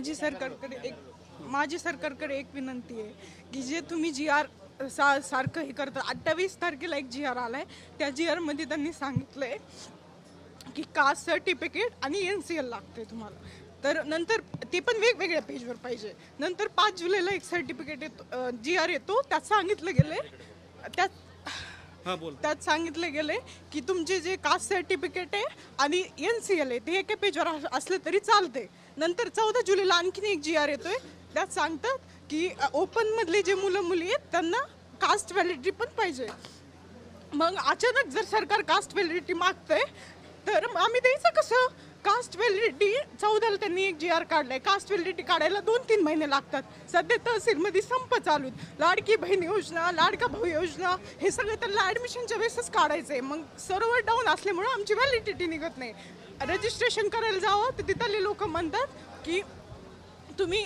माझी सरकारकडे एक विनंती आहे की जे तुम्ही जी आर सारखं हे करता, 28 तारखेला एक जी आर आलाय, त्या जी आर मध्ये त्यांनी सांगितलंय की कास्ट सर्टिफिकेट आणि NCL लागते तुम्हाला. तर नंतर ते पण वेगवेगळ्या पेजवर पाहिजे. नंतर 5 जुलैला एक सर्टिफिकेट येतो, जी आर येतो, त्यात सांगितलं गेले की तुमचे जे कास्ट सर्टिफिकेट आहे आणि NCL आहे ते एका पेजवर असले तरी चालते. नंतर 14 जुलैला आणखीन एक जी आर येतोय, त्यात सांगतात की ओपन मधले जे मुलं मुली आहेत त्यांना कास्ट व्हॅलिडिटी पण पाहिजे. मग अचानक जर सरकार कास्ट व्हॅलिडिटी मागतंय तर आम्ही द्यायचं कसं? कास्ट व्हॅलिडिटी 14ला त्यांनी एक जी आर काढलाय. कास्ट व्हॅलिडिटी काढायला 2-3 महिने लागतात. सध्या तहसीलमध्ये संप चालू आहेत. लाडकी बहीण योजना, लाडका भाऊ योजना, हे सगळे त्यांना ॲडमिशनच्या वेळेसच काढायचंय. मग सर्व्हर डाऊन असल्यामुळे आमची व्हॅलिडिटी निघत नाही. रजिस्ट्रेशन करायला जावं तर तिथले लोक म्हणतात की तुम्ही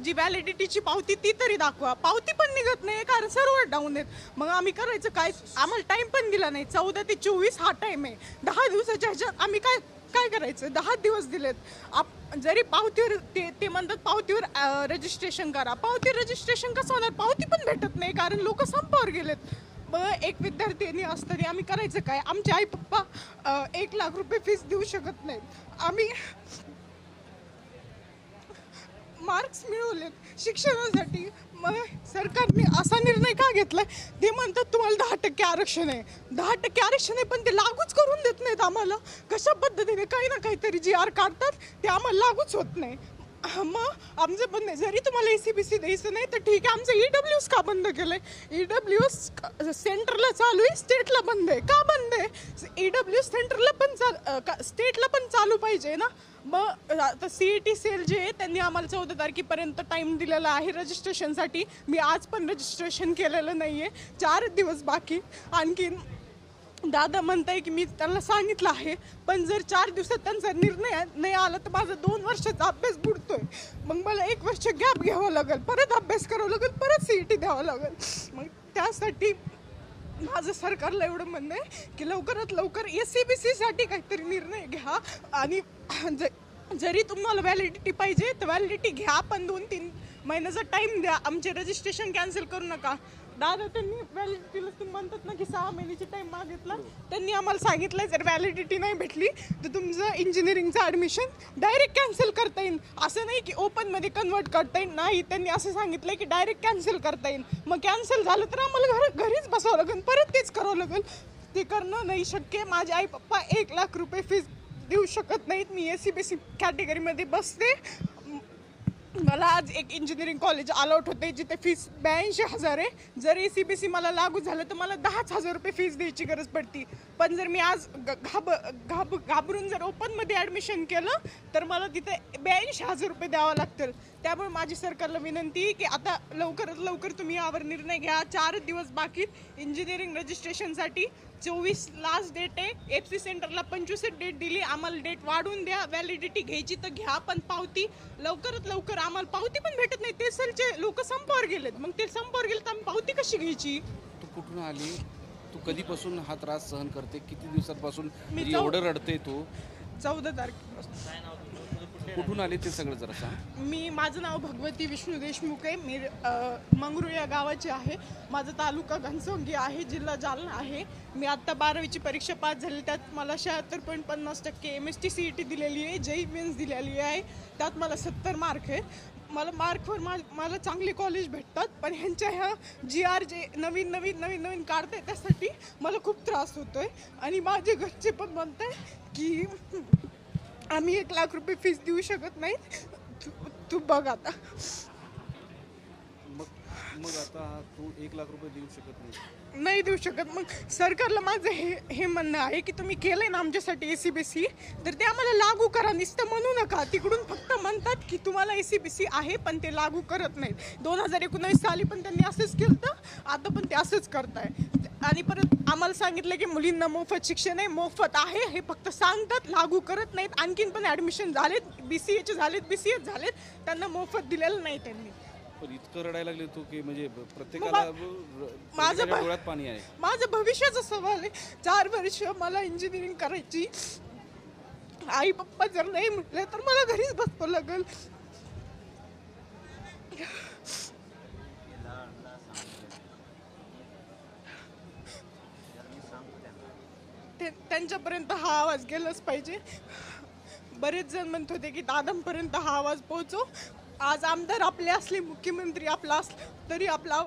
जी व्हॅलिडिटीची पावती ती तरी दाखवा. पावती पण निघत नाही कारण सर्व्हर डाऊन आहेत. मग आम्ही करायचं काय? आम्हाला टाइम पण दिला नाही. 14 ते 24 हा टाइम आहे. 10 दिवसाच्या ह्याच्यात आम्ही काय करायचं? 10 दिवस दिलेत. जरी पावतीवर ते म्हणतात पावतीवर रजिस्ट्रेशन करा. पावती रजिस्ट्रेशन कसं होणार? पावती पण भेटत नाही कारण लोक संपावर गेलेत. मग एक विद्यार्थ्यांनी असताना आम्ही करायचं काय? आमचे आई पप्पा 1 लाख रुपये फीस देऊ शकत नाहीत. आम्ही मार्क्स मिळवलेत शिक्षणासाठी. मग सरकारने असा निर्णय का घेतलाय? ते म्हणतात तुम्हाला 10% आरक्षण आहे. 10% आरक्षण आहे पण ते लागूच करून देत नाहीत आम्हाला. कशा पद्धतीने काही ना काहीतरी जी आर काढतात ते आम्हाला लागूच होत नाही. मग आमचं पण नाही. जरी तुम्हाला ACBC द्यायचं नाही तर ठीक आहे, आमचं EWS का बंद केलंय? EWS सेंटरला चालू आहे, स्टेटला बंद आहे. का बंद आहे? EWS सेंटरला पण स्टेटला पण चालू पाहिजे ना. मग आता CET सेल जे आहे त्यांनी आम्हाला 14 तारखेपर्यंत टाईम दिलेला आहे रजिस्ट्रेशनसाठी. मी आज पण रजिस्ट्रेशन केलेलं नाही आहे. 4 दिवस बाकी. आणखीन दादा म्हणताय की मी त्यांना सांगितलं आहे, पण जर 4 दिवसात त्यांचा निर्णय नाही आला तर माझा 2 वर्षाचा अभ्यास बुडतोय. मग मला 1 वर्ष गॅप घ्यावं लागेल, परत अभ्यास करावं लागेल, परत CET द्यावं लागेल. मग त्यासाठी माझं सरकारला एवढं म्हणणं आहे की लवकरात लवकर ACBC साठी काहीतरी निर्णय घ्या. आणि जरी तुम्हाला व्हॅलिडिटी पाहिजे तर व्हॅलिडिटी घ्या, पण 2-3 महिन्याचा टाइम द्या. आमचे रजिस्ट्रेशन कॅन्सल करू नका. दादा त्यांनी व्हॅलिडिटीला तुम्ही म्हणतात ना की 6 महिन्याची टाइम मागितला. त्यांनी आम्हाला सांगितलंय जर व्हॅलिडिटी नाही भेटली तर तुमचं इंजिनिअरिंगचं ॲडमिशन डायरेक्ट कॅन्सल करता येईल. असं नाही की ओपनमध्ये कन्वर्ट करता येईल, नाही. त्यांनी असं सांगितलंय की डायरेक्ट कॅन्सल करता येईल. मग कॅन्सल झालं तर आम्हाला घरीच बसावं लागेल, परत तेच करावं लागेल. ते करणं नाही शक्य. माझे आई पप्पा 1 लाख रुपये फीस देऊ शकत नाहीत. मी ACBC कॅटेगरीमध्ये बसते. मला आज एक इंजिनिअरिंग कॉलेज अलॉट होते जिथे फीस 82,000 आहे. जर ACBC मला लागू झालं तर मला 10,000 रुपये फीस द्यायची गरज पडती. पण जर मी आज घाबरून जर ओपनमध्ये ॲडमिशन केलं तर मला तिथे 82,000 रुपये द्यावं लागतील. त्यामुळे माझी सरकारला विनंती की आता लवकरात लवकर तुम्ही यावर निर्णय घ्या. 4 दिवस बाकी इंजिनिअरिंग रजिस्ट्रेशनसाठी. 24 लास्ट डेट आहे. FC सेंटरला 25 डेट दिली. आम्हाला डेट वाढवून द्या. व्हॅलिडिटी घ्यायची तर घ्या, पण पावती लवकरात लवकर. आम्हाला पावती पण भेटत नाही. तेसलचे लोक संपावर गेलेत. मग ते संपावर गेले तर आम्ही पावती कशी घ्यायची? तू कुठून आली? तू कधीपासून हा त्रास सहन करते? किती दिवसांपासून एवढं रडते तू? 14 तारखेपासून. कुठून आले ते सगळं जरा सांग. माझं नाव भगवती विष्णू देशमुख आहे. मी मंगरू या गावाचे आहे. माझा तालुका घनसोंगी आहे, जिल्हा जालना आहे. मी आत्ता 12वीची परीक्षा पास झाली. त्यात मला 76.50% MST CET दिलेली आहे. JEE मेन्स दिलेली आहे. त्यात मला 70 मार्क आहेत. मला मार्कवर मला चांगले कॉलेज भेटतात. पण ह्यांच्या ह्या GR जे नवीन काढते त्यासाठी मला खूप त्रास होतोय. आणि माझे घरचे पण म्हणताय की आम्ही 1 लाख रुपये फीस देऊ शकत नाही. तू बघ आता. मग आता तू 1 लाख रुपये देऊ शकत नाही देऊ शकत. मग सरकारला माझं हे म्हणणं आहे की तुम्ही केलंय ना आमच्यासाठी ACBC, तर ते आम्हाला लागू करा. नुसतं म्हणू नका. तिकडून फक्त म्हणतात की तुम्हाला ACBC आहे पण ते लागू करत नाहीत. 2019 साली पण त्यांनी असंच केलं, आता पण ते असंच करताय. आणि परत आम्हाला सांगितलं की मुलींना मोफत शिक्षण आहे. मोफत आहे हे फक्त सांगतात, लागू करत नाहीत. आणखीन पण ॲडमिशन झालेत, BCAचे झालेत, BCA झालेत, त्यांना मोफत दिलेलं नाही त्यांनी. पण इतकं रडायला लागले तू की म्हणजे प्रत्येकाला माझं डोळ्यात पाणी आहे. माझं भविष्याचा सवाल आहे. 4 वर्ष मला इंजिनिअरिंग करायची. आई पप्पा जर नाही म्हटले तर मला घरीच बसवं लागेल. त्यांच्यापर्यंत हा आवाज गेलाच पाहिजे. बरेच जण म्हणत होते की दादांपर्यंत हा आवाज पोहोचो. आज आमदार आपले असले, मुख्यमंत्री आपला असला तरी आपला